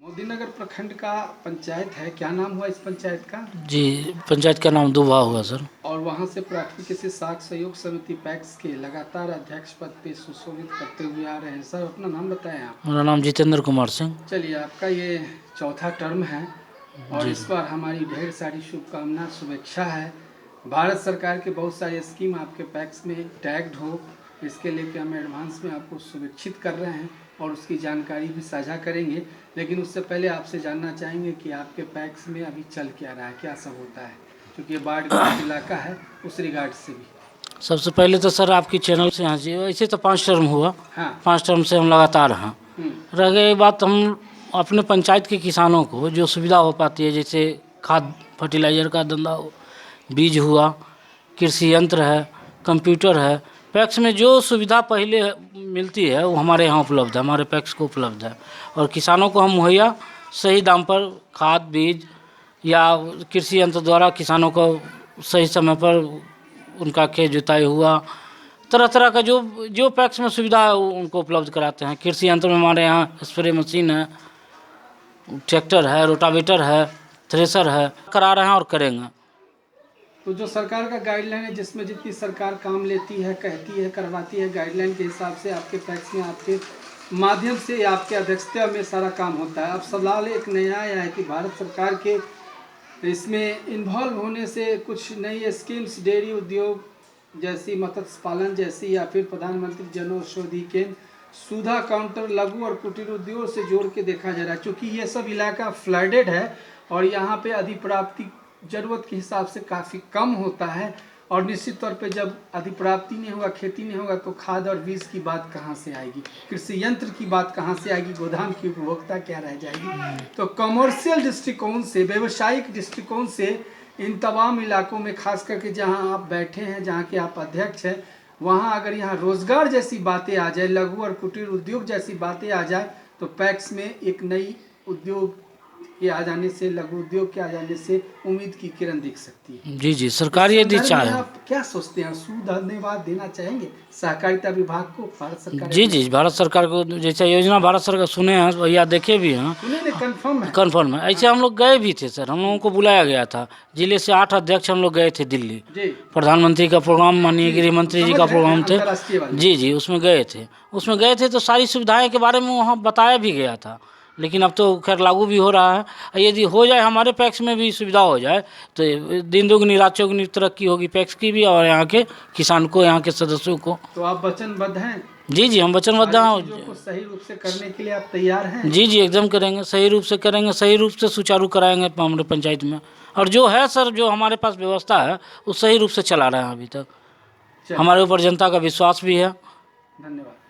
मोदीनगर प्रखंड का पंचायत है, क्या नाम हुआ इस पंचायत का? जी, पंचायत का नाम दुबा हुआ सर। और वहाँ से प्राथमिक कृषि साख सहयोग समिति पैक्स के लगातार अध्यक्ष पद पे सुशोभित करते हुए आ रहे हैं। सर अपना नाम बताएं आप। मेरा नाम जितेंद्र कुमार सिंह। चलिए, आपका ये चौथा टर्म है और जी। इस बार हमारी ढेर सारी शुभकामना शुभेच्छा है। भारत सरकार के बहुत सारे स्कीम आपके पैक्स में टैग्ड हो, इसके लेके हम एडवांस में आपको शुभेच्छित कर रहे हैं और उसकी जानकारी भी साझा करेंगे। लेकिन उससे पहले आपसे जानना चाहेंगे कि आपके पैक्स में अभी चल क्या रहा है, क्या सब होता है, क्योंकि ये बाढ़ ग्रस्त इलाका है, उस रिगार्ड से भी। सबसे पहले तो सर आपकी चैनल से हाँ जी, ऐसे तो 5 टर्म हुआ। हाँ। 5 टर्म से हम लगातार हैं। रह गई बात, हम अपने पंचायत के किसानों को जो सुविधा हो पाती है, जैसे खाद फर्टिलाइज़र का धंधा हो, बीज हुआ, कृषि यंत्र है, कंप्यूटर है, पैक्स में जो सुविधा पहले मिलती है वो हमारे यहाँ उपलब्ध है, हमारे पैक्स को उपलब्ध है। और किसानों को हम मुहैया सही दाम पर खाद बीज या कृषि यंत्र द्वारा किसानों को सही समय पर उनका खेत जुताई हुआ, तरह तरह का जो पैक्स में सुविधा है वो उनको उपलब्ध कराते हैं। कृषि यंत्र में हमारे यहाँ स्प्रे मशीन है, ट्रैक्टर है, रोटावेटर है, थ्रेसर है, करा रहे हैं और करेंगे। तो जो सरकार का गाइडलाइन है, जिसमें जितनी सरकार काम लेती है, कहती है, करवाती है, गाइडलाइन के हिसाब से आपके पैक्स में आपके माध्यम से आपके अध्यक्षता में सारा काम होता है। अब सवाल एक नया आया है कि भारत सरकार के इसमें इन्वॉल्व होने से कुछ नई स्कीम्स डेयरी उद्योग जैसी, मत्स्य पालन जैसी, या फिर प्रधानमंत्री जन औषधि केंद्र, सुधा काउंटर, लघु और कुटीर उद्योग से जोड़ के देखा जा रहा है। क्योंकि ये सब इलाका फ्लडेड है और यहाँ पे अधिप्राप्ति ज़रूरत के हिसाब से काफ़ी कम होता है, और निश्चित तौर पे जब अधिप्राप्ति नहीं होगा, खेती नहीं होगा, तो खाद और बीज की बात कहाँ से आएगी, कृषि यंत्र की बात कहाँ से आएगी, गोदाम की उपभोक्ता क्या रह जाएगी। तो कमर्शियल दृष्टिकोण से, व्यवसायिक दृष्टिकोण से इन तमाम इलाकों में, खास करके जहाँ आप बैठे हैं, जहाँ के आप अध्यक्ष हैं, वहाँ अगर यहाँ रोजगार जैसी बातें आ जाए, लघु और कुटीर उद्योग जैसी बातें आ जाए, तो पैक्स में एक नई उद्योग के आ जाने से, लघु उद्योग के आ जाने से उम्मीद की किरण दिख सकती है। जी जी, सरकार यदि चाहे। आप क्या सोचते हैं, धन्यवाद देना चाहेंगे सहकारिता विभाग को, भारत सरकार? जी जी, भारत सरकार को जैसे योजना भारत सरकार सुने हैं भैया, देखे भी हैं, कन्फर्म है। ऐसे हम लोग गए भी थे सर, हम लोगों को बुलाया गया था, जिले से 8 अध्यक्ष हम लोग गए थे दिल्ली। प्रधानमंत्री का प्रोग्राम, माननीय गृह मंत्री जी का प्रोग्राम थे। जी जी, उसमें गए थे तो सारी सुविधाएं के बारे में वहाँ बताया भी गया था। लेकिन अब तो खैर लागू भी हो रहा है। यदि हो जाए, हमारे पैक्स में भी सुविधा हो जाए, तो दिन दुगनी रात चौगुनी तरक्की होगी पैक्स की भी और यहाँ के किसान को, यहाँ के सदस्यों को। तो आप वचनबद्ध हैं? जी जी, हम वचनबद्ध हैं। सही रूप से करने के लिए आप तैयार हैं? जी जी, एकदम करेंगे, सही रूप से करेंगे, सही रूप से सुचारू कराएंगे हमारे पंचायत में। और जो है सर, जो हमारे पास व्यवस्था है वो सही रूप से चला रहे हैं अभी तक। हमारे ऊपर जनता का विश्वास भी है। धन्यवाद।